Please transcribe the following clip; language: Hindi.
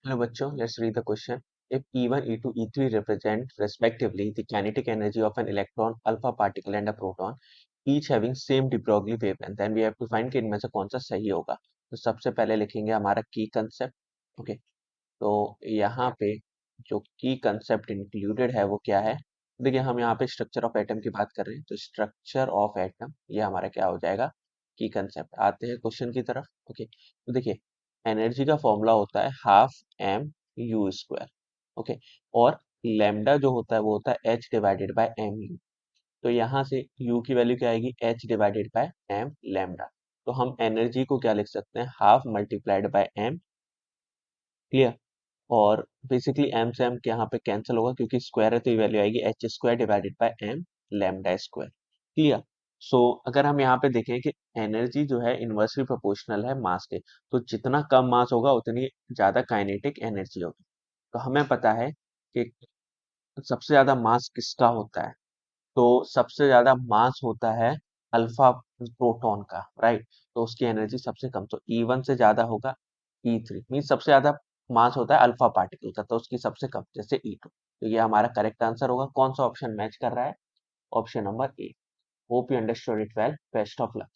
Hello बच्चों, let's read the question. If E1, E2, E3 represent respectively the kinetic energy of an electron, alpha particle and a proton, each having same de Broglie wavelength, then we have to find कि इनमें से कौन सा सही होगा. तो सबसे पहले लिखेंगे हमारा की कंसेप्ट. ओके, तो यहाँ पे जो की कंसेप्ट इंक्लूडेड है वो क्या है. देखिए हम यहाँ पे स्ट्रक्चर ऑफ एटम की बात कर रहे हैं, तो स्ट्रक्चर ऑफ एटम ये हमारा क्या हो जाएगा, की कंसेप्ट. आते हैं क्वेश्चन की तरफ. ओके, तो देखिए एनर्जी का फॉर्मूला होता है half m u square. Okay, और लेमडा जो होता है वो होता है h divided by m u. तो यहाँ से यू की वैल्यू क्या आएगी, h divided by m lambda. तो हम एनर्जी को क्या लिख सकते हैं, half multiplied by m. Clear. और बेसिकली एम से एम यहाँ पे कैंसिल होगा क्योंकि स्क्वायर है, तो ये वैल्यू आएगी H square divided by M lambda square. Clear. So अगर हम यहाँ पे देखें कि एनर्जी जो है इन्वर्सली प्रोपोर्शनल है मास के, तो जितना कम मास होगा उतनी ज्यादा काइनेटिक एनर्जी होगी. तो हमें पता है कि सबसे ज्यादा मास किसका होता है. तो सबसे ज्यादा मास होता है अल्फा प्रोटॉन का, राइट. तो उसकी एनर्जी सबसे कम, तो E1 से ज्यादा होगा E3, मीन सबसे ज्यादा मास होता है अल्फा पार्टिकल का, तो उसकी सबसे कम जैसे E2. तो ये हमारा करेक्ट आंसर होगा. कौन सा ऑप्शन मैच कर रहा है, option number A. Hope you understood it well. Best of luck.